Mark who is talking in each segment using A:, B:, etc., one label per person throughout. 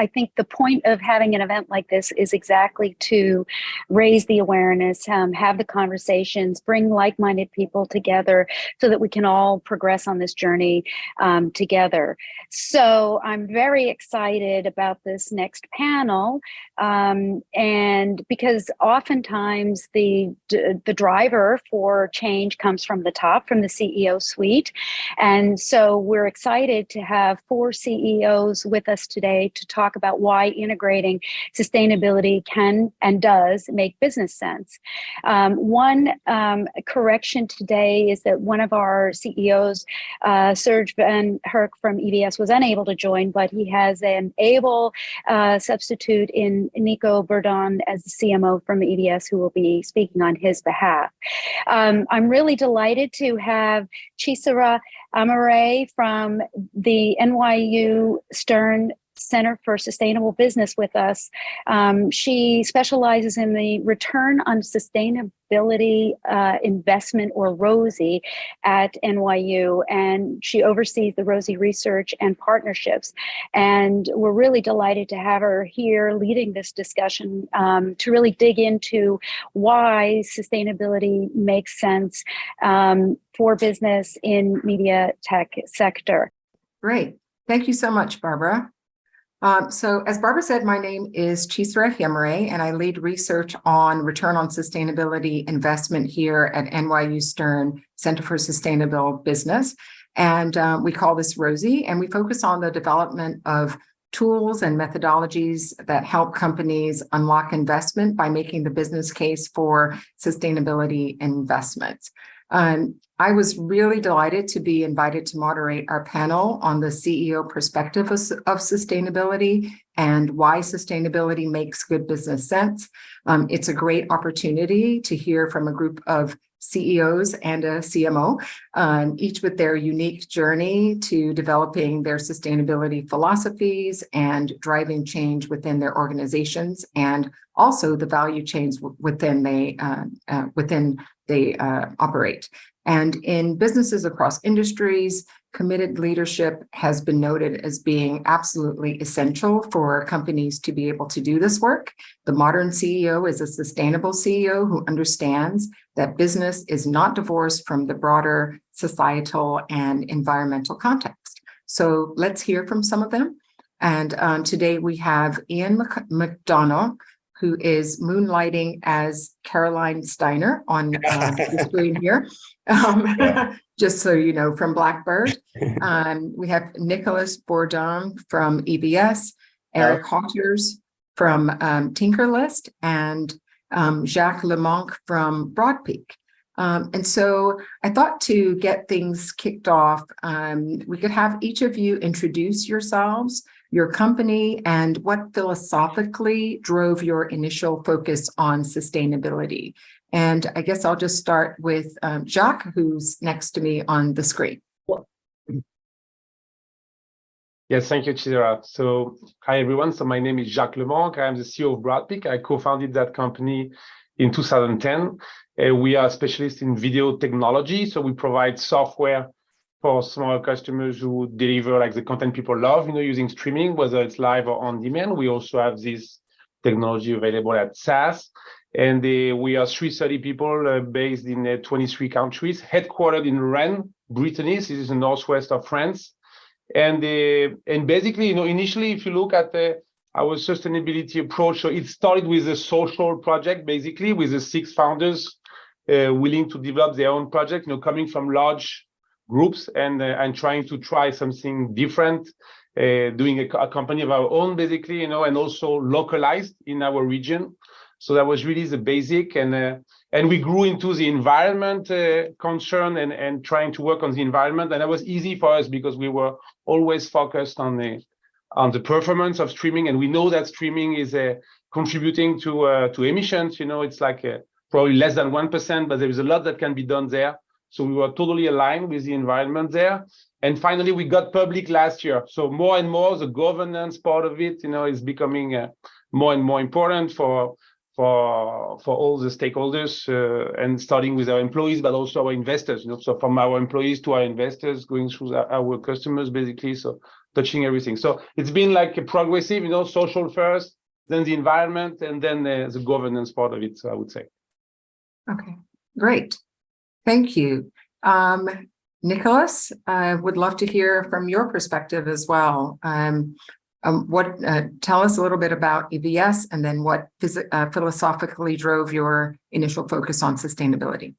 A: I think the point of having an event like this is exactly to raise the awareness, have the conversations, bring like-minded people together so that we can all progress on this journey together. So I'm very excited about this next panel, and because oftentimes the driver for change comes from the top, from the CEO suite. And so we're excited to have 4 CEOs with us today to talk about why integrating sustainability can and does make business sense. One correction today is that one of our CEOs, Serge Van Herk from EBS, was unable to join, but he has an able substitute in Nico Burdon as the CMO from EBS, who will be speaking on his behalf. I'm really delighted to have Chisara Amare from the NYU Stern Center for Sustainable Business with us. She specializes in the return on sustainability investment, or ROSI, at NYU, and she oversees the ROSI research and partnerships. And we're really delighted to have her here leading this discussion to really dig into why sustainability makes sense for business in media tech sector.
B: Great. Thank you so much, Barbara. So as Barbara said, my name is Chisara Amare, and I lead research on return on sustainability investment here at NYU Stern Center for Sustainable Business. And we call this ROSI, and we focus on the development of tools and methodologies that help companies unlock investment by making the business case for sustainability investments. I was really delighted to be invited to moderate our panel on the CEO perspective of sustainability and why sustainability makes good business sense. It's a great opportunity to hear from a group of CEOs and a CMO, each with their unique journey to developing their sustainability philosophies and driving change within their organizations, and also the value chains within they operate. And in businesses across industries, committed leadership has been noted as being absolutely essential for companies to be able to do this work. The modern CEO is a sustainable CEO who understands that business is not divorced from the broader societal and environmental context. So let's hear from some of them. And today we have Ian McDonough, who is moonlighting as Caroline Steiner on the screen here, just so you know, from Blackbird. We have Nicholas Bourdon from EBS, Eric Hawkers from Tinkerlist, and Jacques Lemonque from Broadpeak. And so I thought to get things kicked off, we could have each of you introduce yourselves, your company, and what philosophically drove your initial focus on sustainability. And I guess I'll just start with Jacques, who's next to me on the screen.
C: Yes, thank you, Chisara. So, hi everyone. So my name is Jacques Lemonque. I'm the CEO of Broadpeak. I co-founded that company in 2010. We are specialists in video technology. So we provide software for small customers who deliver like the content people love, using streaming, whether it's live or on demand. We also have this technology available at SaaS. And we are 330 people based in 23 countries, headquartered in Rennes, Brittany. This is the northwest of France. And basically, initially, if you look at our sustainability approach, so it started with a social project, basically, with the 6 founders willing to develop their own project, coming from large groups and trying to try something different, doing a company of our own, basically, and also localized in our region. So that was really the basic, and we grew into the environment concern and trying to work on the environment, and that was easy for us because we were always focused on the performance of streaming, and we know that streaming is contributing to emissions. It's like probably less than 1%, but there is a lot that can be done there. So we were totally aligned with the environment there. And finally, we got public last year. So more and more, the governance part of it, is becoming more and more important for for all the stakeholders, and starting with our employees, but also our investors. So from our employees to our investors, going through our customers, basically. So touching everything. So it's been like a progressive, social first, then the environment, and then the governance part of it. So I would say.
B: Okay, great. Thank you. Nicholas, I would love to hear from your perspective as well. Tell us a little bit about EVS, and then what philosophically drove your initial focus on sustainability.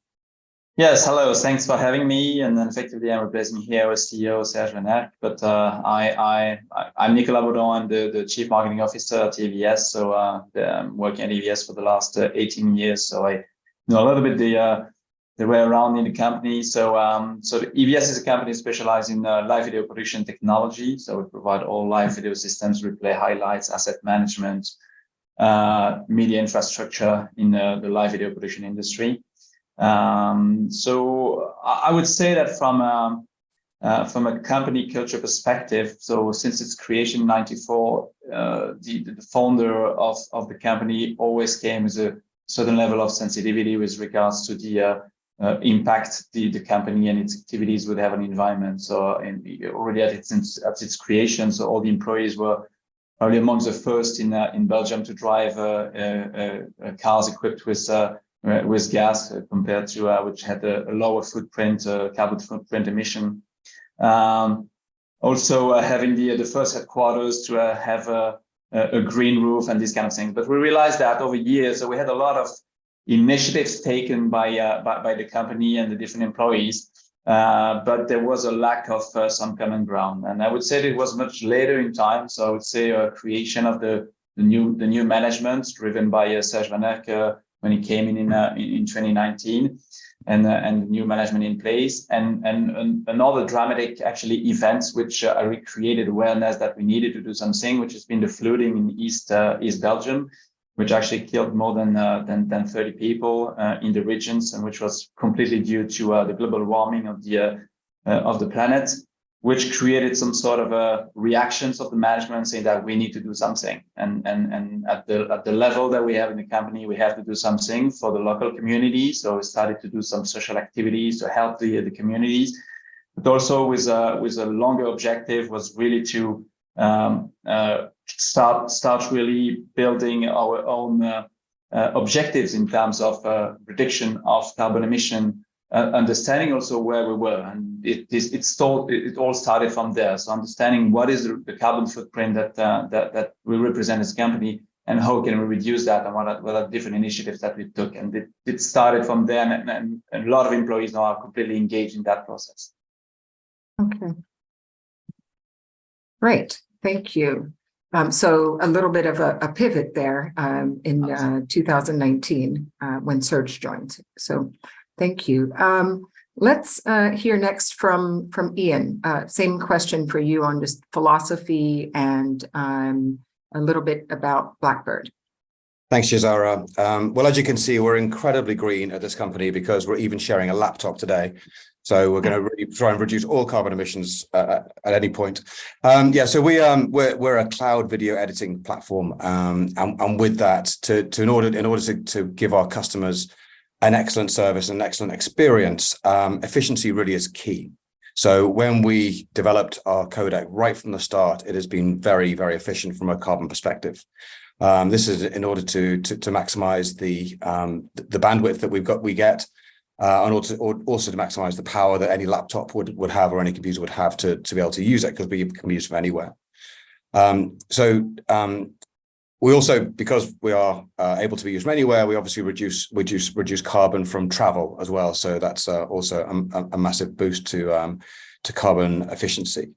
D: Yes, hello. Thanks for having me. And then effectively, I'm replacing here as CEO Serge Van. But I'm Nicolas Baudon. I'm the Chief Marketing Officer at EVS. So I'm working at EVS for the last 18 years. So I know a little bit the way around in the company. So the EVS is a company specialized in live video production technology. So we provide all live video systems, replay highlights, asset management, media infrastructure in the live video production industry. So I would say that from a company culture perspective, so since its creation in '94, the founder of the company always came with a certain level of sensitivity with regards to the impact the company and its activities would have on the environment. So already at its creation, so all the employees were probably amongst the first in Belgium to drive cars equipped with gas compared to which had a lower footprint, carbon footprint emission. Also having the first headquarters to have a green roof and these kind of things. But we realized that over years, so we had a lot of initiatives taken by the company and the different employees, but there was a lack of some common ground. And I would say that it was much later in time. So I would say a creation of the new management driven by Serge Van when he came in 2019, and the new management in place, and another dramatic actually events which recreated awareness that we needed to do something, which has been the flooding in East Belgium, which actually killed more than 30 people in the regions, and which was completely due to the global warming of the planet, which created some sort of reactions of the management saying that we need to do something. And at the level that we have in the company, we have to do something for the local community. So we started to do some social activities to help the communities, but also with a longer objective was really to start really building our own objectives in terms of reduction of carbon emission, understanding also where we were, and it all started from there. So understanding what is the carbon footprint that we represent as a company, and how can we reduce that, and what are different initiatives that we took, and it started from there, and a lot of employees now are completely engaged in that process.
B: Okay, great, thank you. So a little bit of a pivot there in 2019 when Serge joined. So thank you. Let's hear next from Ian. Same question for you on just philosophy and a little bit about Blackbird.
E: Thanks, Cesara. Well, as you can see, we're incredibly green at this company because we're even sharing a laptop today. So we're going to really try and reduce all carbon emissions at any point. So we're a cloud video editing platform, and with that, in order to give our customers an excellent service, an excellent experience, efficiency really is key. So when we developed our codec right from the start, it has been very, very efficient from a carbon perspective. This is in order to maximize the bandwidth that we get, and also to maximize the power that any laptop would have, or any computer would have to be able to use it, because we can use it from anywhere. We also, because we are able to be used from anywhere, we obviously reduce carbon from travel as well. So that's also a massive boost to carbon efficiency.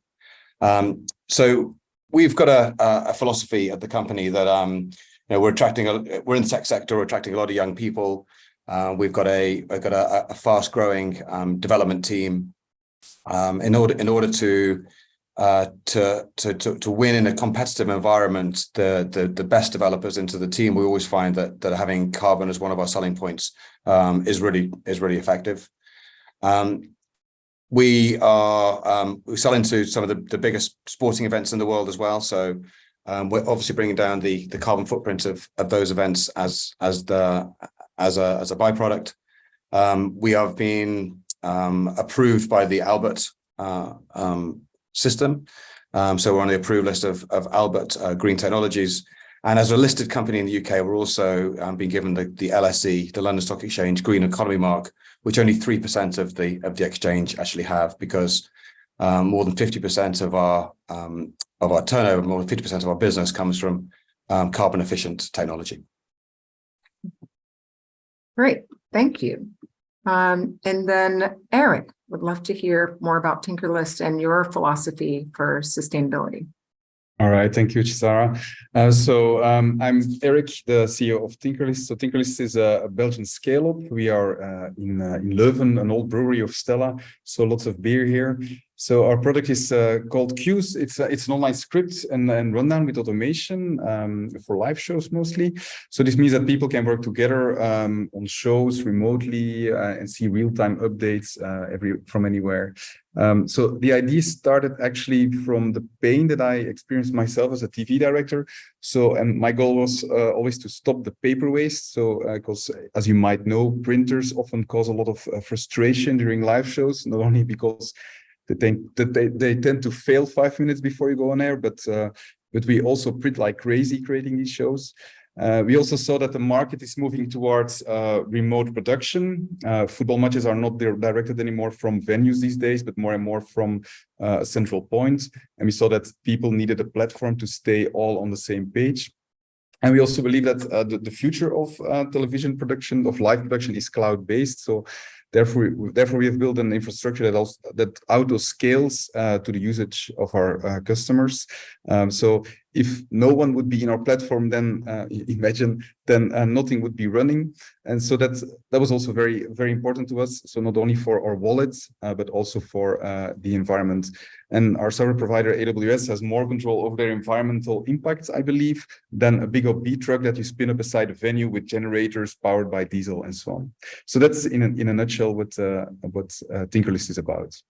E: So we've got a philosophy at the company that we're in the tech sector, we're attracting a lot of young people. We've got a fast growing development team. In order to win in a competitive environment, the best developers into the team, we always find that having carbon as one of our selling points is really effective. We sell into some of the biggest sporting events in the world as well. So We're obviously bringing down the carbon footprint of those events as a byproduct. We have been approved by the Albert system. So we're on the approved list of Albert Green Technologies. And as a listed company in the UK, we're also being given the LSE, the London Stock Exchange Green Economy Mark, which only 3% of the exchange actually have, because more than 50% of our turnover, more than 50% of our business comes from carbon efficient technology.
B: Great, thank you. And then Eric, would love to hear more about Tinkerlist and your philosophy for sustainability.
F: All right, thank you, Chisara. I'm Eric, the CEO of Tinkerlist. So Tinkerlist is a Belgian scale-up. We are in Leuven, an old brewery of Stella, so lots of beer here. So our product is called Q's. It's an online script and rundown with automation for live shows mostly. So this means that people can work together on shows remotely and see real-time updates from anywhere. So the idea started actually from the pain that I experienced myself as a TV director. So, and my goal was always to stop the paper waste. So, because as you might know, printers often cause a lot of frustration during live shows, not only because they tend to fail 5 minutes before you go on air, but we also print like crazy creating these shows. We also saw that the market is moving towards remote production. Football matches are not directed anymore from venues these days, but more and more from a central point. And we saw that people needed a platform to stay all on the same page. And we also believe that the future of television production, of live production, is cloud-based. So therefore, we have built an infrastructure that auto scales to the usage of our customers. So if no one would be in our platform, then imagine nothing would be running. And so that was also very, very important to us. So not only for our wallets, but also for the environment. And our server provider, AWS, has more control over their environmental impacts, I believe, than a big old beat truck that you spin up beside a venue with generators powered by diesel and so on. So that's in a nutshell what Tinkerlist is about.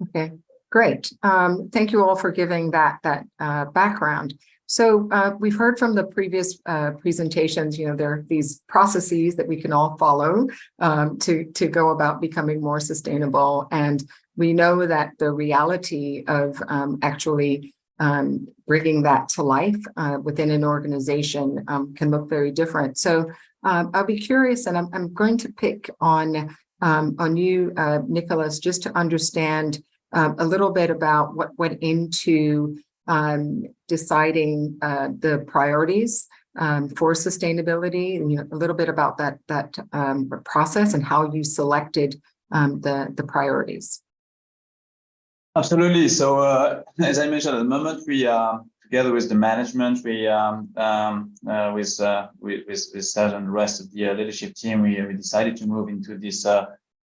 B: Okay, great. Thank you all for giving that background. So we've heard from the previous presentations, there are these processes that we can all follow to go about becoming more sustainable. And we know that the reality of actually bringing that to life within an organization can look very different. So I'll be curious, and I'm going to pick on you, Nicholas, just to understand a little bit about what went into deciding the priorities for sustainability, and a little bit about that process and how you selected the priorities.
D: Absolutely. So as I mentioned, at the moment, we together with the management, with Serge and the rest of the leadership team, we decided to move into this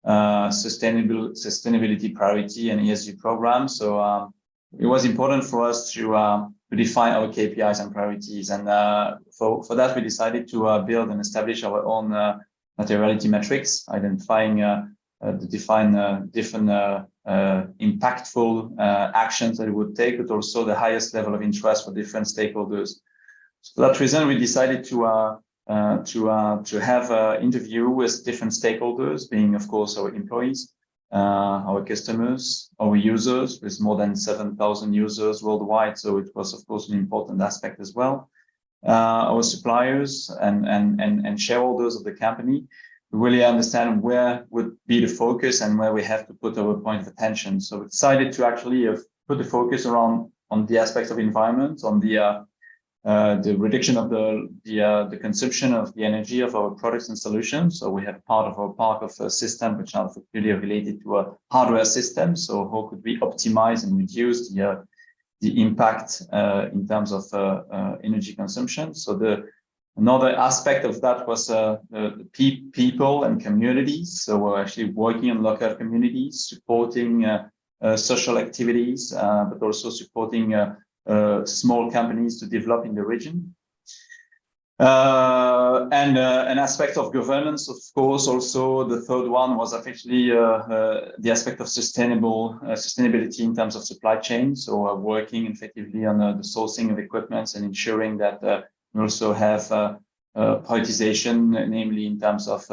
D: sustainability priority and ESG program. So it was important for us to define our KPIs and priorities, and for that we decided to build and establish our own materiality metrics, identifying define different impactful actions that it would take, but also the highest level of interest for different stakeholders. So for that reason, we decided to have an interview with different stakeholders, being of course our employees, our customers, our users, with more than 7,000 users worldwide. So it was of course an important aspect as well. Our suppliers and shareholders of the company, to really understand where would be the focus and where we have to put our point of attention. So we decided to actually put the focus on the aspects of environment, on the reduction of the consumption of the energy of our products and solutions. So we have part of our park of a system which are really related to a hardware system. So how could we optimize and reduce the impact in terms of energy consumption? So another aspect of that was the people and communities. So we're actually working in local communities, supporting social activities, but also supporting small companies to develop in the region. And an aspect of governance, of course. Also, the third one was actually the aspect of sustainability in terms of supply chain. So working effectively on the sourcing of equipment and ensuring that we also have prioritization, namely in terms of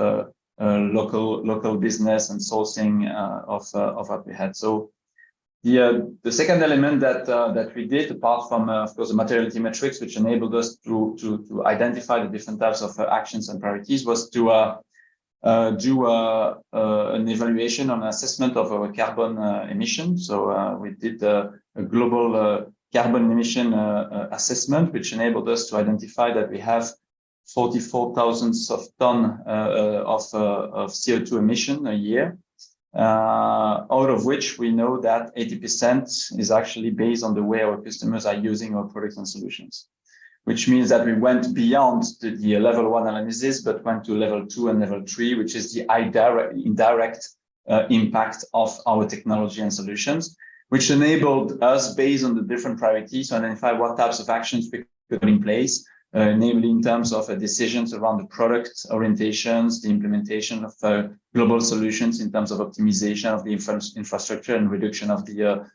D: local business and sourcing of what we had. So the second element that we did, apart from of course the materiality metrics, which enabled us to identify the different types of actions and priorities, was to do an evaluation on assessment of our carbon emissions. So we did a global carbon emission assessment, which enabled us to identify that we have 44,000 tons of CO2 emission a year. Out of which we know that 80% is actually based on the way our customers are using our products and solutions, which means that we went beyond the level 1 analysis, but went to level 2 and level 3, which is the indirect impact of our technology and solutions, which enabled us, based on the different priorities, to identify what types of actions we could put in place, namely in terms of decisions around the product orientations, the implementation of global solutions in terms of optimization of the infrastructure and reduction of the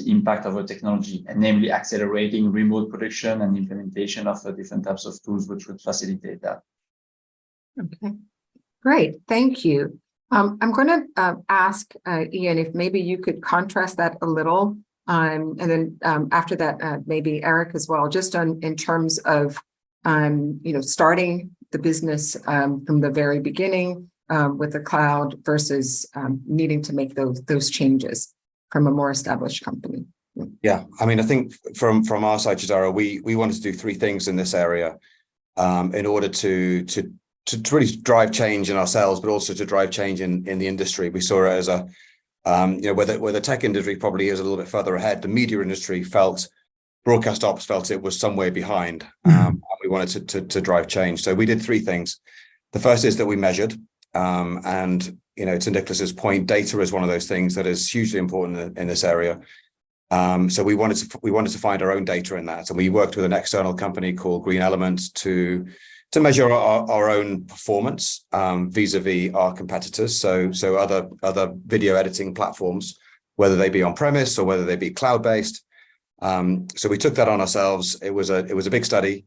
D: impact of our technology, and namely accelerating remote production and implementation of different types of tools which would facilitate that.
B: Okay, great, thank you. I'm going to ask Ian if maybe you could contrast that a little. And then after that, maybe Eric as well, just in terms of, starting the business from the very beginning with the cloud versus needing to make those changes from a more established company.
E: Yeah, I mean, I think from our side, Chisara, we wanted to do three things in this area in order to really drive change in ourselves, but also to drive change in the industry. We saw it as a where the tech industry probably is a little bit further ahead, the media industry broadcast ops felt it was somewhere behind. We wanted to drive change. So we did three things. The first is that we measured, and to Nicholas's point, data is one of those things that is hugely important in this area. So we wanted to find our own data in that, and we worked with an external company called Green Element to measure our own performance vis-a-vis our competitors. So other video editing platforms, whether they be on premise or whether they be cloud-based. So we took that on ourselves. It was a big study.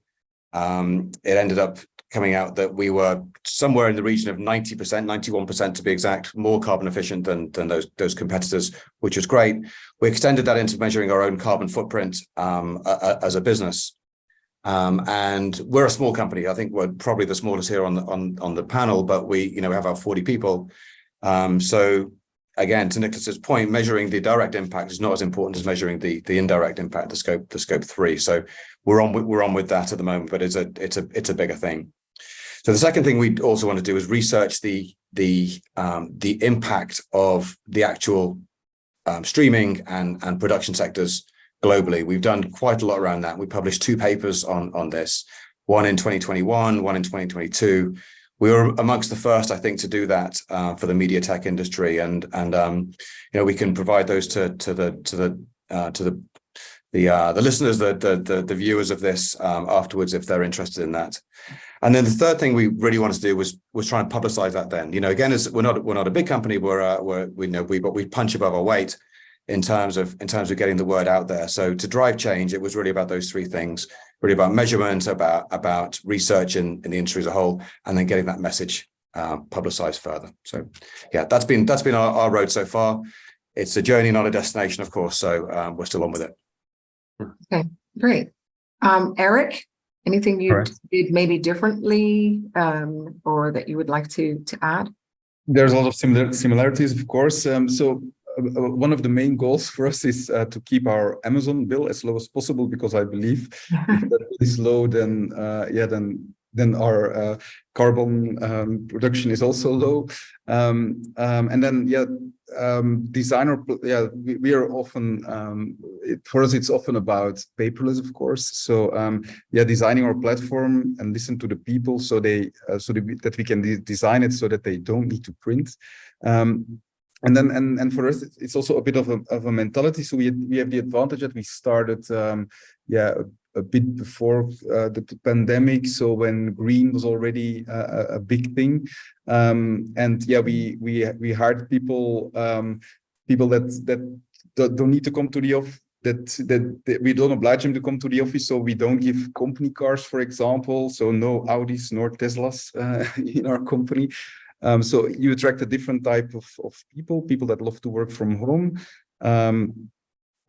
E: It ended up coming out that we were somewhere in the region of 90%, 91% to be exact, more carbon efficient than those competitors, which was great. We extended that into measuring our own carbon footprint as a business. And we're a small company. I think we're probably the smallest here on the panel, but we have about 40 people. So again, to Nicholas's point, measuring the direct impact is not as important as measuring the indirect impact, the scope 3. So we're on with that at the moment, but it's a bigger thing. So the second thing we also want to do is research the impact of the actual streaming and production sectors globally. We've done quite a lot around that. We published 2 papers on this, one in 2021, one in 2022. We were amongst the first, I think, to do that for the media tech industry, and we can provide those to the listeners, the viewers of this afterwards if they're interested in that. And then the third thing we really wanted to do was try and publicize that. Then again, we're not a big company. We punch above our weight in terms of getting the word out there. So to drive change, it was really about those three things, really about measurement, about research in the industry as a whole, and then getting that message publicized further. So yeah, that's been our road so far. It's a journey, not a destination, of course. So we're still on with it.
B: Okay, great. Eric, anything you did maybe differently or that you would like to add?
F: There's a lot of similarities, of course. So one of the main goals for us is to keep our Amazon bill as low as possible, because I believe if that is low, then our carbon production is also low. And then we are often for us it's often about paperless, of course. So designing our platform and listen to the people so that we can design it so that they don't need to print. And for us, it's also a bit of a mentality. So we have the advantage that we started a bit before the pandemic, so when green was already a big thing. And yeah, we hired people that don't need to come to the office. That we don't oblige them to come to the office, so we don't give company cars, for example. So no Audis nor Teslas in our company. So you attract a different type of people that love to work from home. And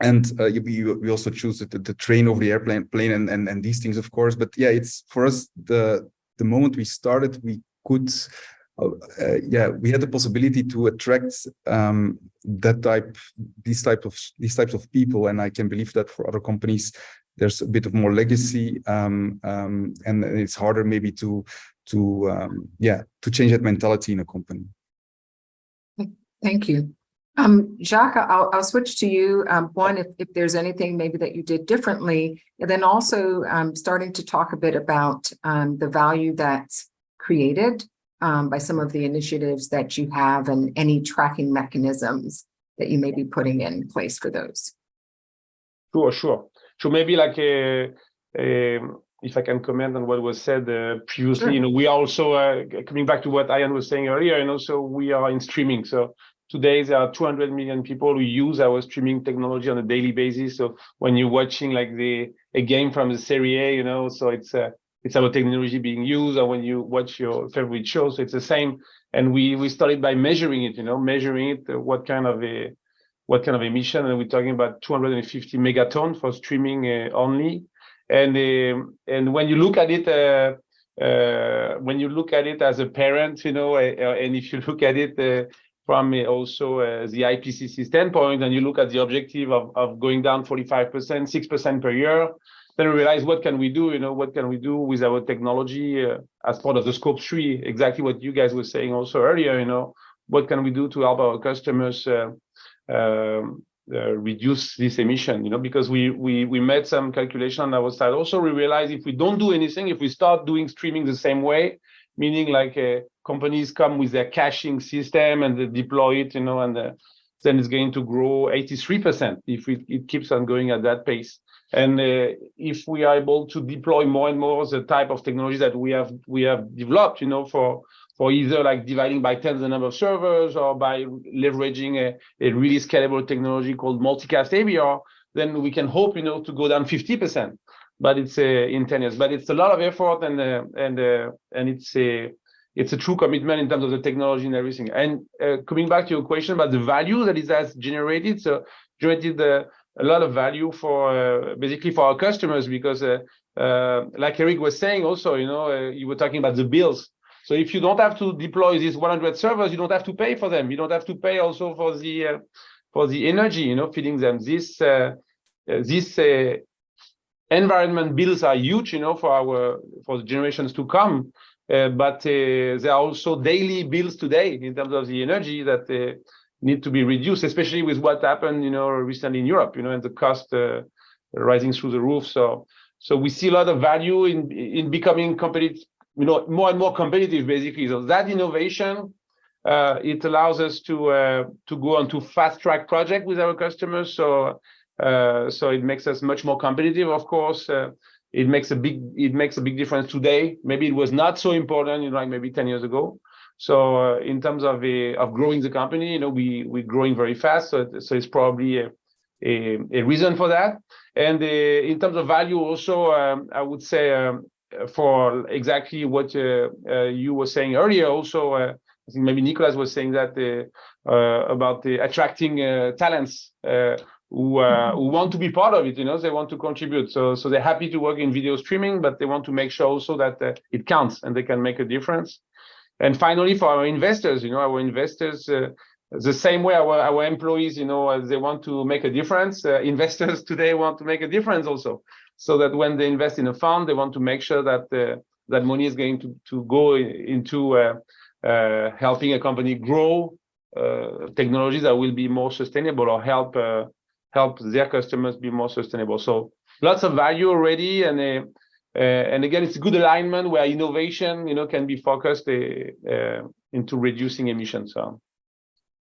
F: we also choose the train over the airplane and these things, of course. But yeah, it's for us the moment we started, we could. We had the possibility to attract these types of people, and I can believe that for other companies there's a bit of more legacy, and it's harder maybe to change that mentality in a company.
B: Thank you. Jacques, I'll switch to you. One, if there's anything maybe that you did differently, and then also starting to talk a bit about the value that's created by some of the initiatives that you have and any tracking mechanisms that you may be putting in place for those.
C: Sure. So maybe like if I can comment on what was said previously,
B: Sure.
C: we are also coming back to what Ian was saying earlier, so we are in streaming. So today there are 200 million people who use our streaming technology on a daily basis. So when you're watching like a game from the Serie A, so it's our technology being used, or when you watch your favorite show, so it's the same. And we started by measuring it, what kind of emission, and we're talking about 250 megatons for streaming only. And when you look at it, as a parent, and if you look at it from also the IPCC standpoint, and you look at the objective of going down 45%, 6% per year, then we realize what can we do? What can we do with our technology as part of the scope 3? Exactly what you guys were saying also earlier. What can we do to help our customers reduce this emission? Because we made some calculation on our side. Also, we realize if we don't do anything, if we start doing streaming the same way, meaning like companies come with their caching system and they deploy it, then it's going to grow 83% if it keeps on going at that pace. And if we are able to deploy more and more the type of technology that we have developed, for either like dividing by 10 the number of servers or by leveraging a really scalable technology called multicast AVR, then we can hope, to go down 50%. But it's in 10 years. But it's a lot of effort, and it's a true commitment in terms of the technology and everything. And coming back to your question about the value that it has generated, a lot of value for basically for our customers, because like Eric was saying also, you were talking about the bills. So if you don't have to deploy these 100 servers, you don't have to pay for them. You don't have to pay also for the energy, feeding them. This environment bills are huge, for the generations to come. But there are also daily bills today in terms of the energy that need to be reduced, especially with what happened, recently in Europe, and the cost rising through the roof. So we see a lot of value in becoming competitive, more and more competitive, basically. So that innovation, it allows us to go on to fast track project with our customers. So it makes us much more competitive. Of course, it makes a big difference today. Maybe it was not so important, like maybe 10 years ago. So in terms of growing the company, we're growing very fast. So it's probably a reason for that. And in terms of value, also, I would say for exactly what you were saying earlier, also, I think maybe Nicolas was saying that about attracting talents who want to be part of it. They want to contribute. So they're happy to work in video streaming, but they want to make sure also that it counts and they can make a difference. And finally, for our investors, the same way our employees, they want to make a difference. Investors today want to make a difference also, so that when they invest in a fund, they want to make sure that that money is going to go into helping a company grow technologies that will be more sustainable, or help their customers be more sustainable. So lots of value already, and again, it's a good alignment where innovation, can be focused into reducing emissions. So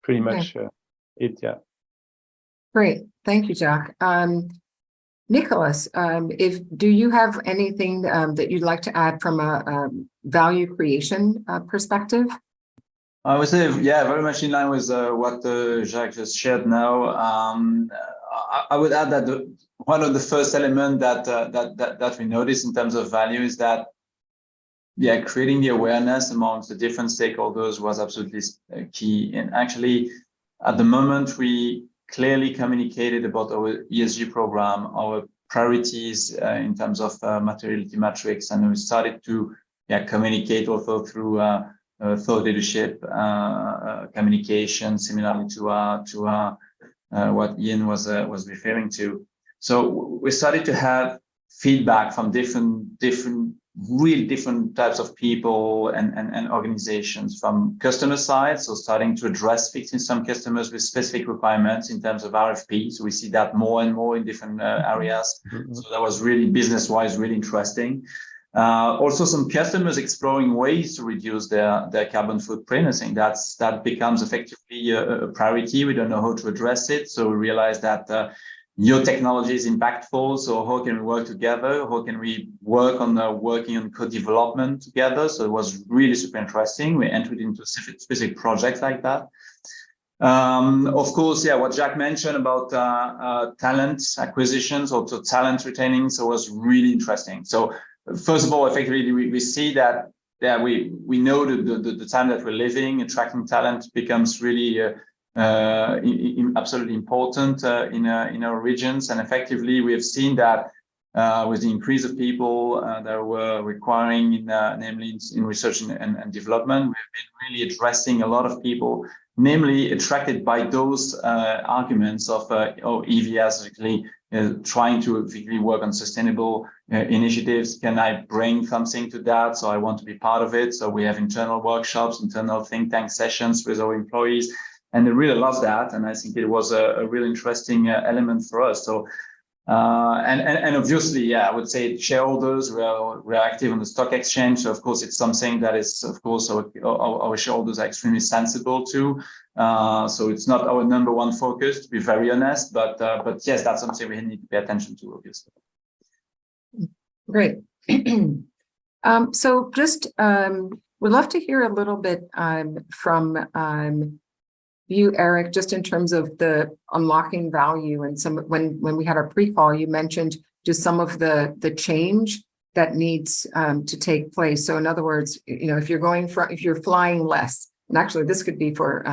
C: pretty much it, yeah.
B: Great, thank you, Jacques. Nicholas, do you have anything that you'd like to add from a value creation perspective?
D: I would say, yeah, very much in line with what Jacques just shared now. I would add that one of the first elements that we notice in terms of value is that, yeah, creating the awareness amongst the different stakeholders was absolutely key. And actually, at the moment, we clearly communicated about our ESG program, our priorities in terms of materiality metrics, and we started to communicate also through thought leadership communication, similarly to what Ian was referring to. So we started to have feedback from different types of people and organizations, from customer side, so starting to address fixing some customers with specific requirements in terms of RFP. So we see that more and more in different areas. So that was really business-wise really interesting. Also, some customers exploring ways to reduce their carbon footprint. I think that becomes effectively a priority. We don't know how to address it, so we realize that your technology is impactful. So how can we work together? How can we work on working on co-development together? So it was really super interesting. We entered into specific projects like that. Of course, yeah, what Jacques mentioned about talent acquisitions, also talent retaining, so was really interesting. So first of all, effectively, we see that we know the time that we're living, attracting talent becomes really absolutely important in our regions. And effectively, we have seen that with the increase of people that were requiring, namely in research and development, we've been really addressing a lot of people, namely attracted by those arguments of EVS actually trying to really work on sustainable initiatives. Can I bring something to that? So I want to be part of it. So we have internal workshops, internal think tank sessions with our employees, and they really love that. And I think it was a really interesting element for us. So and obviously, yeah, I would say shareholders we're active on the stock exchange. So of course, it's something that is, of course, our shareholders are extremely sensible to. So it's not our number one focus, to be very honest. But yes, that's something we need to pay attention to, obviously.
B: Great. So just would love to hear a little bit from you, Eric, just in terms of the unlocking value. And some when we had our pre-call, you mentioned just some of the change that needs to take place. So in other words, you know, if you're flying less, and actually this could be for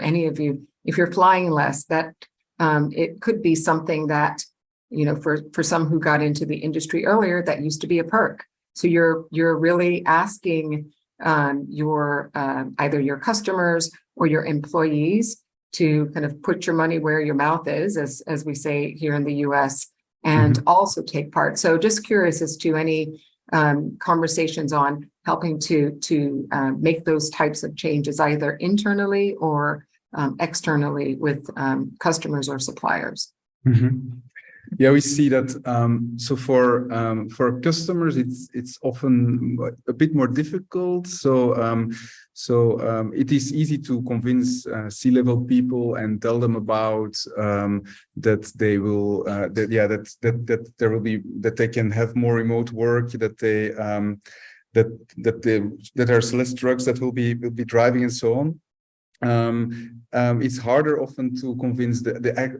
B: any of you, if you're flying less, that it could be something that, you know, for some who got into the industry earlier, that used to be a perk. So you're really asking your either your customers or your employees to kind of put your money where your mouth is, as we say here in the US, and also take part. So just curious as to any conversations on helping to make those types of changes, either internally or externally with customers or suppliers.
F: Yeah, we see that. So for customers, it's often a bit more difficult. So it is easy to convince C-level people and tell them about that they will that there will be that they can have more remote work, that they that there's less trucks that will be driving and so on. It's harder often to convince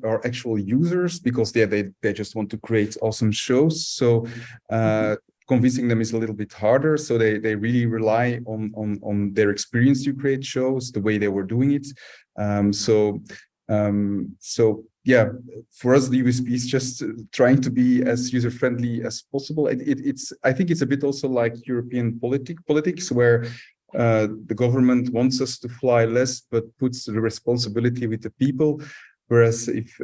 F: our actual users, because they just want to create awesome shows. So convincing them is a little bit harder. So they really rely on their experience to create shows the way they were doing it. So yeah, for us, the USP is just trying to be as user-friendly as possible. I think it's a bit also like European politics, where the government wants us to fly less, but puts the responsibility with the people. Whereas if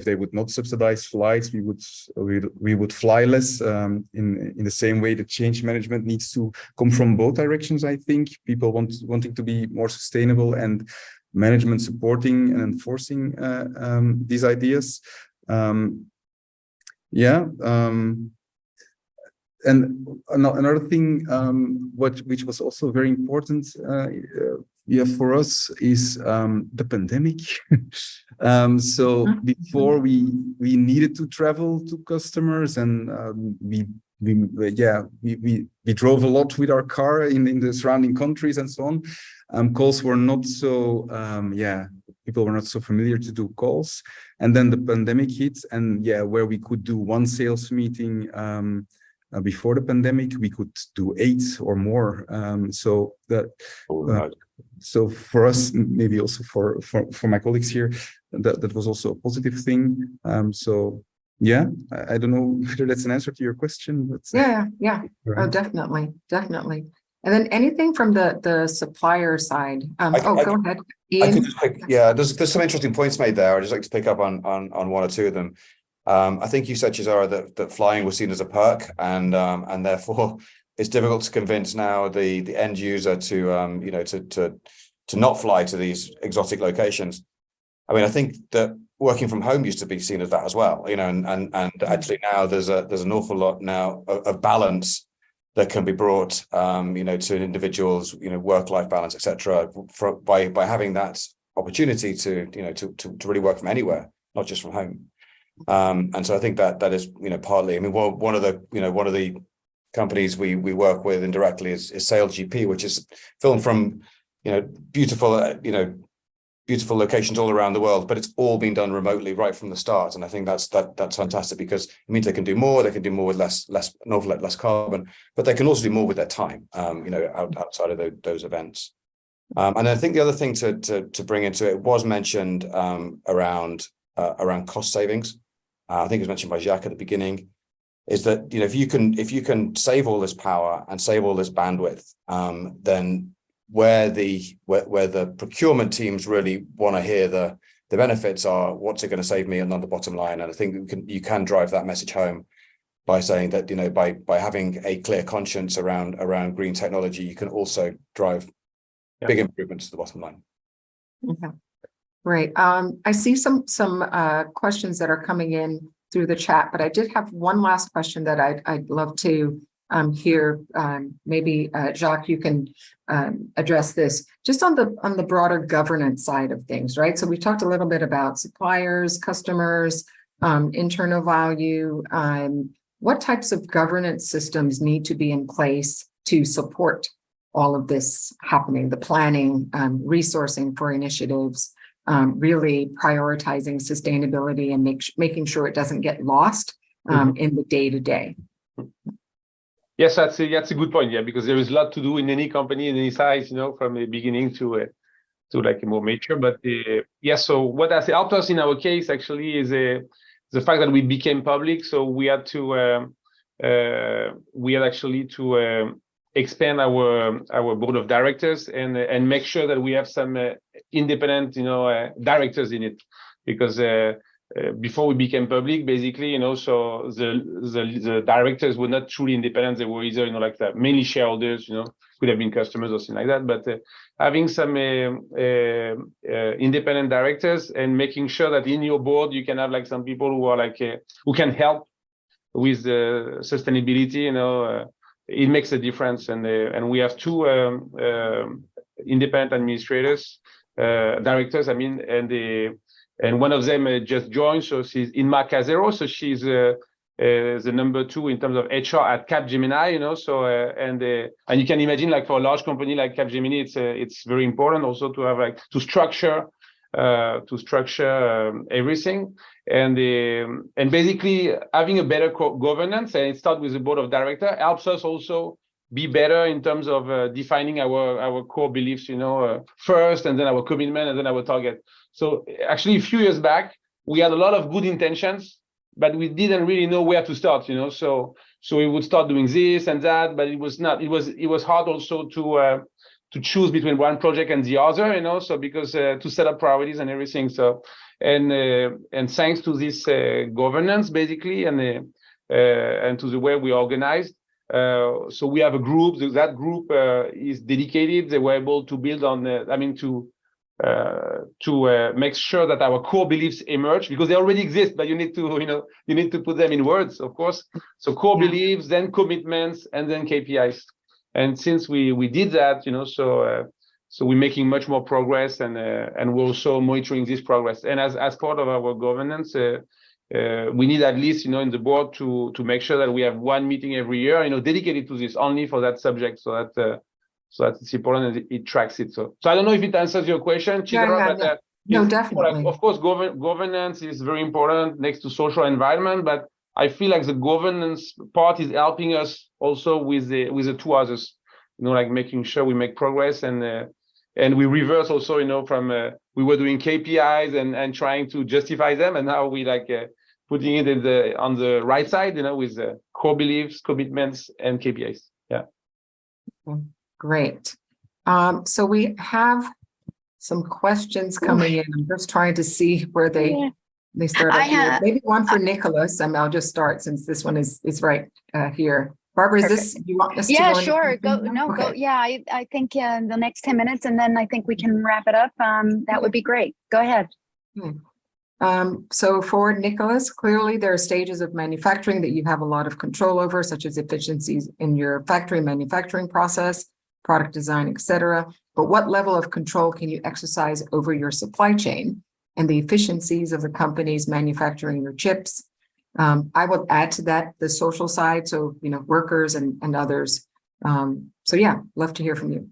F: they would not subsidize flights, we would fly less. In the same way, the change management needs to come from both directions. I think people wanting to be more sustainable, and management supporting and enforcing these ideas. And another thing, which was also very important yeah, for us is the pandemic. So before we needed to travel to customers, and we drove a lot with our car in the surrounding countries and so on. Calls were not so people were not so familiar to do calls, and then the pandemic hit, and where we could do one sales meeting before the pandemic, we could do 8 or more. So that so for us, maybe also for my colleagues here, that was also a positive thing. So yeah, I don't know whether that's an answer to your question, but
B: Yeah.
F: right.
B: Oh, definitely. And then anything from the supplier side? Go ahead, Ian.
E: I could just pick, there's some interesting points made there. I'd just like to pick up on one or two of them. I think you said, Chisara, that flying was seen as a perk, and therefore it's difficult to convince now the end user to not fly to these exotic locations. I mean, I think that working from home used to be seen as that as well, and actually now there's an awful lot now of balance that can be brought, to an individual's, work-life balance, etc., by having that opportunity to really work from anywhere, not just from home. And so I think that is, partly. I mean, one of the companies we work with indirectly is SailGP, which is filmed from, beautiful locations all around the world, but it's all been done remotely right from the start. And I think that's fantastic, because it means they can do more with an awful lot less carbon, but they can also do more with their time, outside of those events. And I think the other thing to bring into it was mentioned around cost savings. I think it was mentioned by Jacques at the beginning, is that, if you can save all this power and save all this bandwidth, then where the procurement teams really want to hear the benefits are, what's it going to save me on the bottom line? And I think you can drive that message home by saying that, by having a clear conscience around green technology, you can also drive big improvements to the bottom line.
B: Okay. Great. I see some questions that are coming in through the chat, but I did have one last question that I'd love to hear. Maybe Jacques, you can address this just on the broader governance side of things, right? So we talked a little bit about suppliers, customers, internal value. What types of governance systems need to be in place to support all of this happening, the planning, resourcing for initiatives, really prioritizing sustainability and making sure it doesn't get lost in the day-to-day?
C: Yes, that's a good point. Yeah, because there is a lot to do in any company in any size, from the beginning to like a more mature. But so what has helped us in our case actually is the fact that we became public. So we had actually to expand our board of directors and make sure that we have some independent, directors in it, because before we became public, basically, so the directors were not truly independent. They were either, like that, mainly shareholders, could have been customers or something like that. But having some independent directors and making sure that in your board you can have like some people who are like who can help with sustainability, it makes a difference. And we have 2 independent administrators, directors, I mean, and one of them just joined, so she's Inma Casero, so she's the number 2 in terms of HR at Capgemini, So and you can imagine, like, for a large company like Capgemini, it's very important also to have like to structure everything, and basically having a better governance, and it starts with the board of directors, helps us also be better in terms of defining our core beliefs, first, and then our commitment, and then our target. So actually, a few years back, we had a lot of good intentions, but we didn't really know where to start, So we would start doing this and that, but it was not. It was hard also to choose between one project and the other, So because to set up priorities and everything. So and thanks to this governance, basically, and to the way we organized. So we have a group. That group is dedicated. They were able to build on, to make sure that our core beliefs emerge, because they already exist, but you need to put them in words, of course. So core beliefs, then commitments, and then KPIs. And since we did that, so we're making much more progress, and we're also monitoring this progress. And as part of our governance, we need at least, in the board to make sure that we have one meeting every year, dedicated to this, only for that subject, so that it's important and it tracks it. So I don't know if it answers your question, Chidera, but
B: no, definitely.
C: of course, governance is very important next to social environment, but I feel like the governance part is helping us also with the two others, like making sure we make progress, and we reverse also, from we were doing KPIs and trying to justify them, and now we putting it on the right side, with core beliefs, commitments, and KPIs. Yeah.
B: Great. So we have some questions coming in. I'm just trying to see where they start up here. Maybe one for Nicholas, and I'll just start since this one is right here. Barbara, do you want us to go?
A: Sure. Go. Yeah, I think in the next 10 minutes, and then I think we can wrap it up. That would be great. Go ahead.
B: So for Nicholas, clearly there are stages of manufacturing that you have a lot of control over, such as efficiencies in your factory manufacturing process, product design, etc. But what level of control can you exercise over your supply chain and the efficiencies of the companies manufacturing your chips? I will add to that the social side, so workers and others. So yeah, love to hear from you.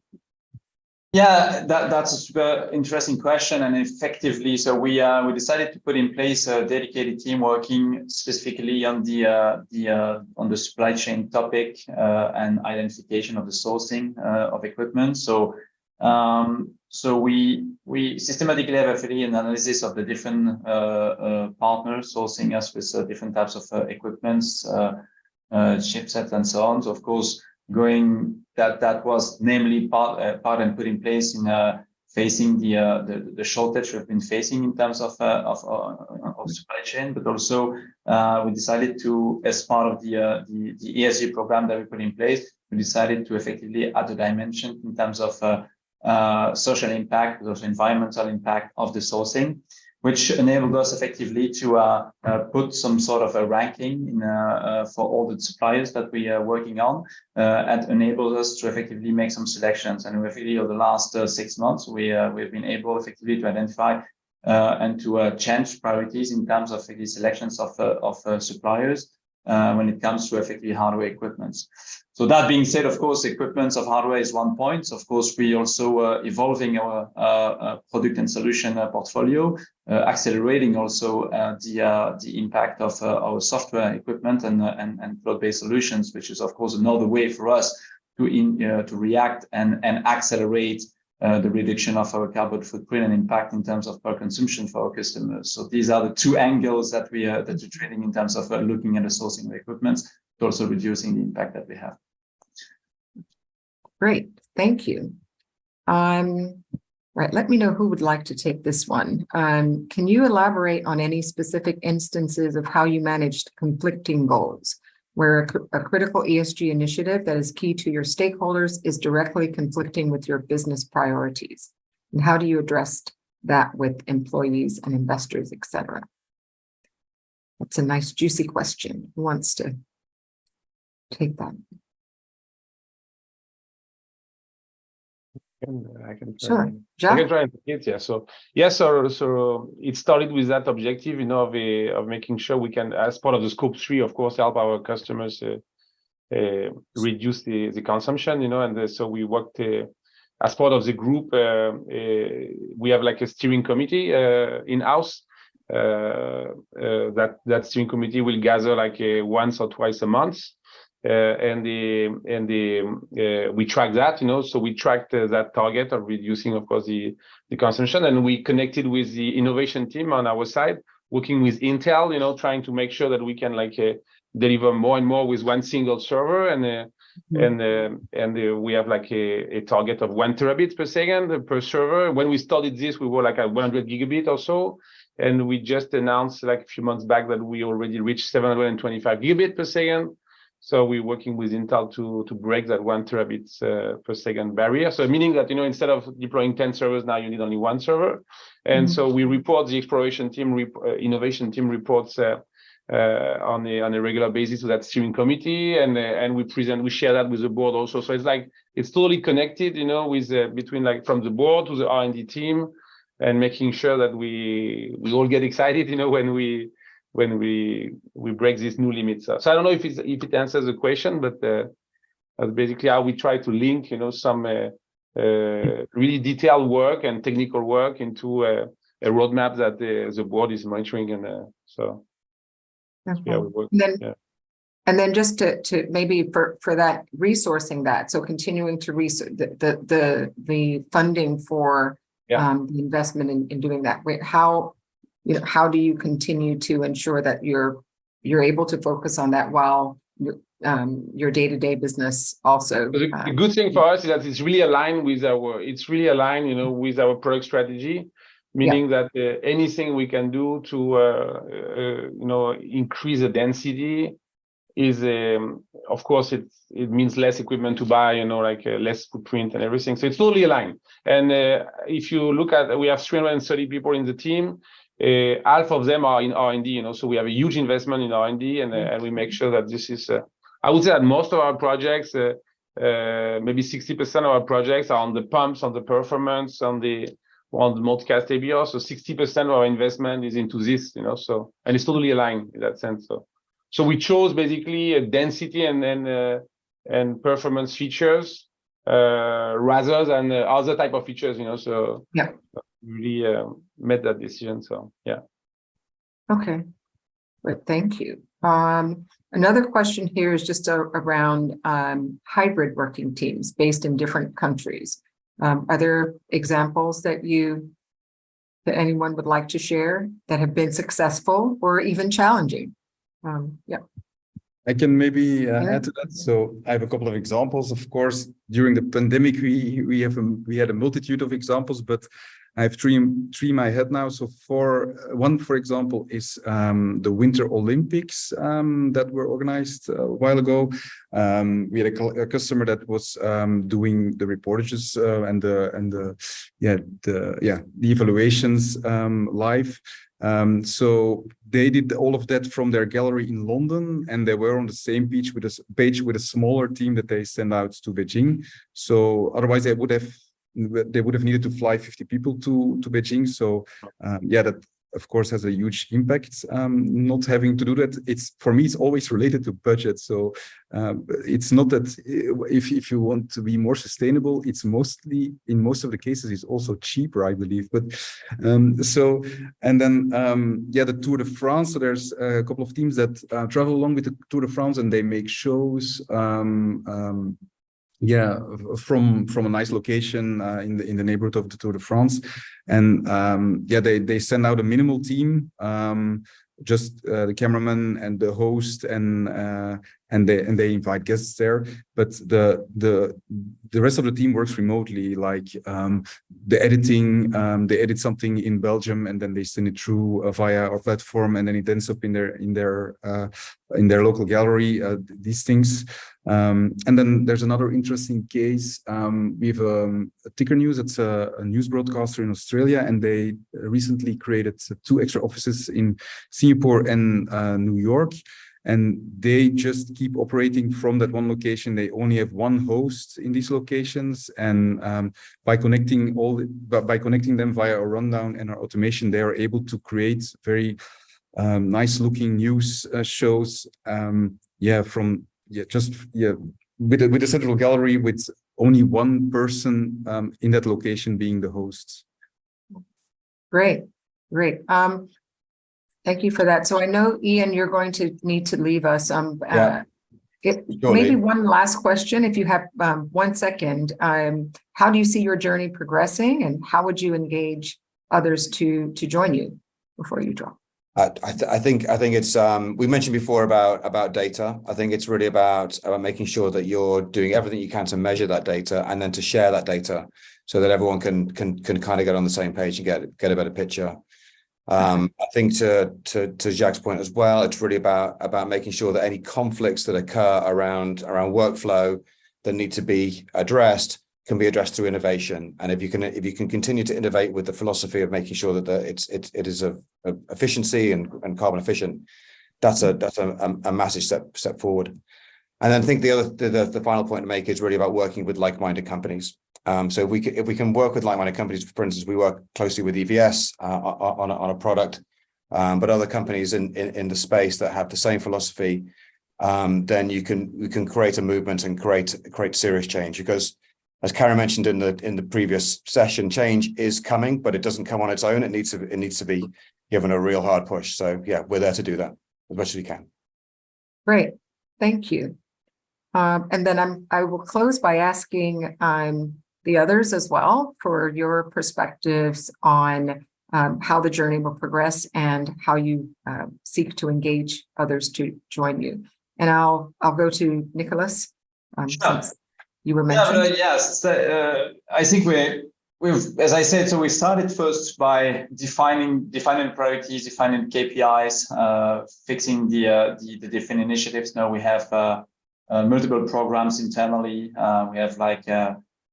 D: Yeah, that's a super interesting question, and effectively, so we decided to put in place a dedicated team working specifically on the supply chain topic and identification of the sourcing of equipment. So we systematically have an analysis of the different partners sourcing us with different types of equipments, chipsets, and so on. So of course, that was namely part and put in place in facing the shortage we've been facing in terms of supply chain, but also we decided to, as part of the ESG program that we put in place, we decided to effectively add a dimension in terms of social impact, but also environmental impact of the sourcing, which enabled us effectively to put some sort of a ranking for all the suppliers that we are working on, and enabled us to effectively make some selections. And effectively, over the last 6 months, we've been able effectively to identify and to change priorities in terms of the selections of suppliers when it comes to effectively hardware equipments. So that being said, of course, equipments of hardware is one point. Of course, we also evolving our product and solution portfolio, accelerating also the impact of our software equipment and cloud-based solutions, which is of course another way for us to react and accelerate the reduction of our carbon footprint and impact in terms of per consumption for our customers. So these are the two angles that we're trading in terms of looking at the sourcing of equipment, but also reducing the impact that we have.
B: Great, thank you. Right, let me know who would like to take this one. Can you elaborate on any specific instances of how you managed conflicting goals, where a critical ESG initiative that is key to your stakeholders is directly conflicting with your business priorities? And how do you address that with employees and investors, etc.? That's a nice, juicy question. Who wants to take that?
C: I can try.
B: Sure.
C: I can try and take it. Yeah. So it started with that objective, of making sure we can, as part of the scope 3, of course, help our customers reduce the consumption, and so we worked as part of the group. We have like a steering committee in-house. That steering committee will gather like once or twice a month. We track that, so we tracked that target of reducing, of course, the consumption, and we connected with the innovation team on our side, working with Intel, trying to make sure that we can deliver more and more with one single server, and we have like a target of 1 terabit per second per server. When we started this, we were like at 100 gigabit or so, and we just announced like a few months back that we already reached 725 gigabit per second. So we're working with Intel to break that 1 terabit per second barrier. So meaning that, instead of deploying 10 servers, now you need only 1 server. And so we report, the exploration team, innovation team reports on a regular basis to that steering committee, and we share that with the board also. So it's totally connected, with between from the board to the R&D team, and making sure that we all get excited, when we break these new limits. So I don't know if it answers the question, but that's basically how we try to link, some really detailed work and technical work into a roadmap that the board is monitoring, and so. Yeah, we work.
B: And then just to maybe for that resourcing that, so continuing to resource the funding for the investment in doing that. How do you continue to ensure that you're able to focus on that while your day-to-day business also?
C: The good thing for us is that it's really aligned with with our product strategy. Meaning that anything we can do to, increase the density is, of course, it means less equipment to buy, less footprint and everything. So it's totally aligned. And if you look at, we have 330 people in the team. Half of them are in R&D, so we have a huge investment in R&D, and we make sure that this is, I would say that most of our projects, maybe 60% of our projects are on the pumps, on the performance, on the multicast ABR, so 60% of our investment is into this, so, and it's totally aligned in that sense. So we chose basically a density and performance features rather than other type of features, so really made that decision. So yeah.
B: Okay, great, thank you. Another question here is just around hybrid working teams based in different countries. Are there examples that anyone would like to share that have been successful or even challenging?
F: I can maybe add to that. So I have a couple of examples. Of course, during the pandemic, we had a multitude of examples, but I have three in my head now. So for example, is the Winter Olympics that were organized a while ago. We had a customer that was doing the reportages and the evaluations live. So they did all of that from their gallery in London, and they were on the same page with a smaller team that they send out to Beijing. So otherwise they would have needed to fly 50 people to Beijing. So that of course has a huge impact. Not having to do that, for me it's always related to budget. So it's not that if you want to be more sustainable, it's mostly, in most of the cases, it's also cheaper, I believe. But the Tour de France. So there's a couple of teams that travel along with the Tour de France, and they make shows from a nice location in the neighborhood of the Tour de France, and they send out a minimal team, just the cameraman and the host, and they invite guests there. But the rest of the team works remotely, like the editing. They edit something in Belgium, and then they send it through via our platform, and then it ends up in their local gallery. These things. And then there's another interesting case. We have Ticker News. It's a news broadcaster in Australia, and they recently created 2 extra offices in Singapore and New York. And they just keep operating from that one location. They only have one host in these locations, and by connecting them via a rundown and our automation, they are able to create very nice-looking news shows. With a central gallery with only one person in that location being the host.
B: Great. Thank you for that. So I know, Ian, you're going to need to leave us. Maybe one last question, if you have 1 second. How do you see your journey progressing, and how would you engage others to join you before you drop?
E: I think it's we mentioned before about data. I think it's really about making sure that you're doing everything you can to measure that data, and then to share that data so that everyone can kind of get on the same page and get a better picture. I think to Jacques' point as well, it's really about making sure that any conflicts that occur around workflow that need to be addressed can be addressed through innovation. And if you can continue to innovate with the philosophy of making sure that it is of efficiency and carbon efficient, that's a massive step forward. And then I think the final point to make is really about working with like-minded companies. So if we can work with like-minded companies, for instance, we work closely with EVS on a product, but other companies in the space that have the same philosophy, then we can create a movement and create serious change. Because as Karen mentioned in the previous session, change is coming, but it doesn't come on its own. It needs to be given a real hard push. So yeah, we're there to do that as much as we can.
B: Great, thank you. And then I will close by asking the others as well for your perspectives on how the journey will progress and how you seek to engage others to join you. And I'll go to Nicholas, since you were mentioned.
D: Yes, I think we've, as I said, so we started first by defining priorities, defining KPIs, fixing the different initiatives. Now we have multiple programs internally. We have like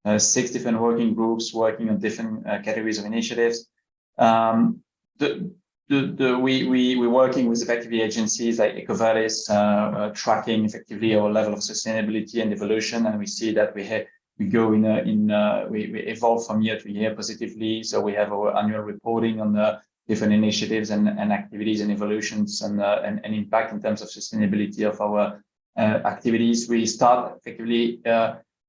D: 6 different working groups working on different categories of initiatives. We're working with effectively agencies like EcoVadis, tracking effectively our level of sustainability and evolution, and we see that we go we evolve from year to year positively. So we have our annual reporting on the different initiatives and activities and evolutions and impact in terms of sustainability of our activities. We start effectively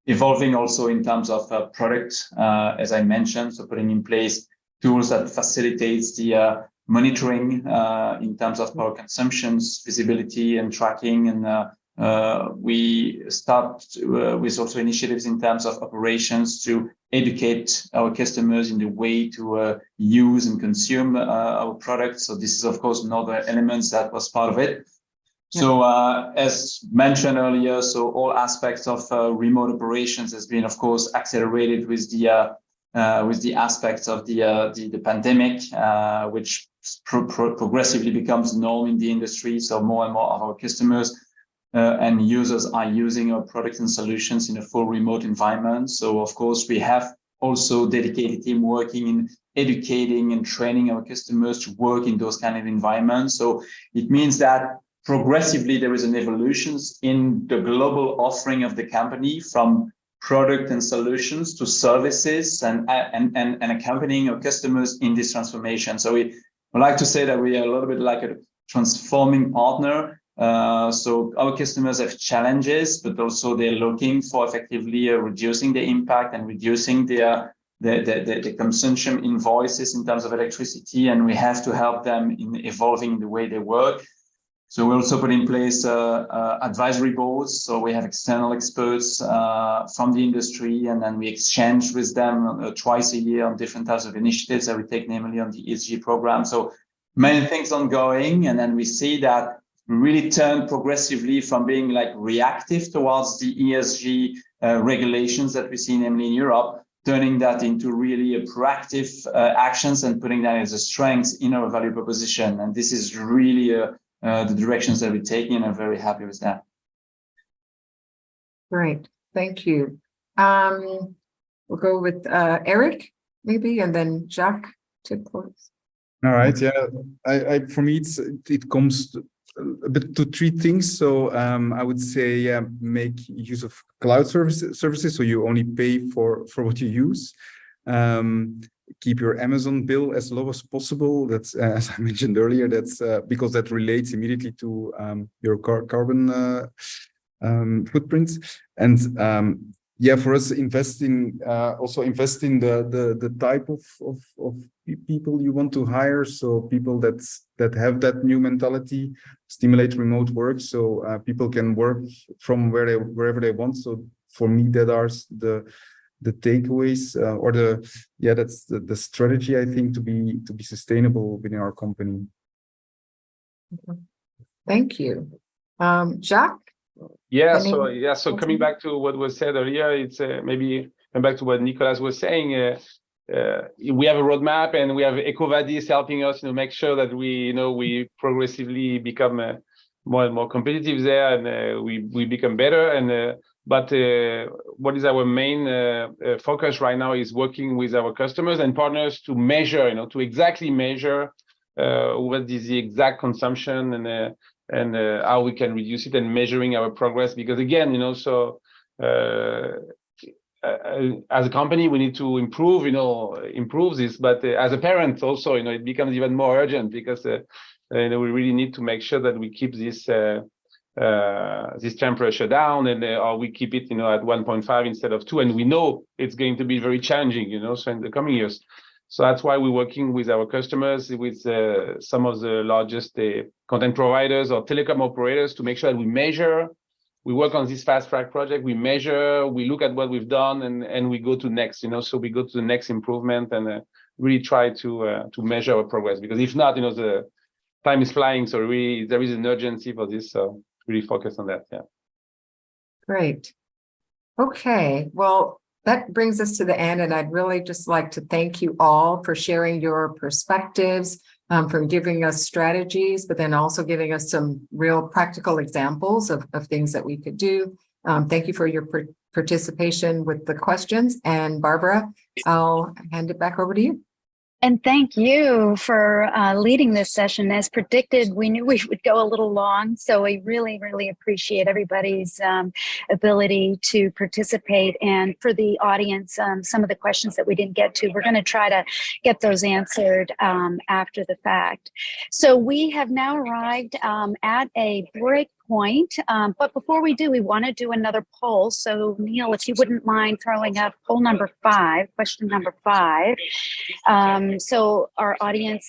D: evolving also in terms of product, as I mentioned, so putting in place tools that facilitates the monitoring in terms of power consumptions, visibility and tracking. And we start with also initiatives in terms of operations to educate our customers in the way to use and consume our products. So this is, of course, another element that was part of it. So as mentioned earlier, so all aspects of remote operations has been, of course, accelerated with the aspects of the pandemic, which progressively becomes norm in the industry. So more and more of our customers and users are using our products and solutions in a full remote environment. So of course, we have also dedicated team working in educating and training our customers to work in those kind of environments. So it means that progressively there is an evolution in the global offering of the company from product and solutions to services and accompanying our customers in this transformation. So we would like to say that we are a little bit like a transforming partner. So our customers have challenges, but also they're looking for effectively reducing the impact and reducing the consumption invoices in terms of electricity, and we have to help them in evolving the way they work. So we also put in place advisory boards. So we have external experts from the industry, and then we exchange with them twice a year on different types of initiatives that we take, namely on the ESG program. So many things ongoing, and then we see that we really turn progressively from being like reactive towards the ESG regulations that we see, namely in Europe, turning that into really a proactive actions and putting that as a strength in our value proposition. And this is really the directions that we're taking, and I'm very happy with that.
B: Great, thank you. We'll go with Eric, maybe, and then Jacques to close.
F: All right, yeah. For me, it comes a bit to 3 things. So I would say, make use of cloud services, so you only pay for what you use. Keep your Amazon bill as low as possible. That's as I mentioned earlier. That's because that relates immediately to your carbon footprint. And for us, invest in the type of people you want to hire. So people that have that new mentality, stimulate remote work, so people can work from wherever they want. So for me, that are the takeaways, that's the strategy, I think, to be sustainable within our company.
B: Okay. Thank you. Jacques?
C: So coming back to what was said earlier, it's maybe come back to what Nicolas was saying. We have a roadmap, and we have EcoVadis helping us, make sure that we progressively become more and more competitive there, and we become better. But what is our main focus right now is working with our customers and partners to measure, to exactly measure what is the exact consumption and and how we can reduce it and measuring our progress. Because again, as a company, we need to improve this. But as a parent, also, it becomes even more urgent because we really need to make sure that we keep this temperature down, and or we keep it, at 1.5 instead of 2. And we know it's going to be very challenging, so in the coming years. So that's why we're working with our customers, with some of the largest content providers or telecom operators to make sure that we measure. We work on this fast track project. We measure, we look at what we've done, and we go to next. So we go to the next improvement and really try to measure our progress. Because if not, the time is flying. So really, there is an urgency for this. So really focus on that. Yeah.
B: Great. Okay. Well, that brings us to the end, and I'd really just like to thank you all for sharing your perspectives, for giving us strategies, but then also giving us some real practical examples of things that we could do. Thank you for your participation with the questions. And Barbara, I'll hand it back over to you.
A: And thank you for leading this session. As predicted, we knew we would go a little long, so we really, really appreciate everybody's ability to participate. And for the audience, some of the questions that we didn't get to, we're going to try to get those answered after the fact. So we have now arrived at a break point, but before we do, we want to do another poll. So Neil, if you wouldn't mind throwing up poll number 5, question number 5. So our audience,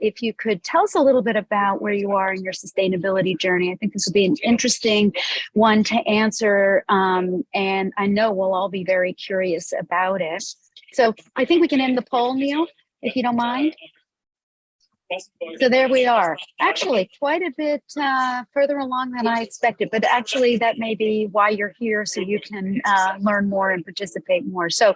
A: if you could tell us a little bit about where you are in your sustainability journey. I think this would be an interesting one to answer, and I know we'll all be very curious about it. So I think we can end the poll, Neil, if you don't mind. So there we are. Actually, quite a bit further along than I expected, but actually that may be why you're here, so you can learn more and participate more. So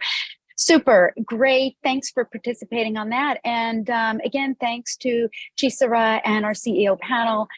A: super, great. Thanks for participating on that. And again, thanks to Chisara and our CEO panel.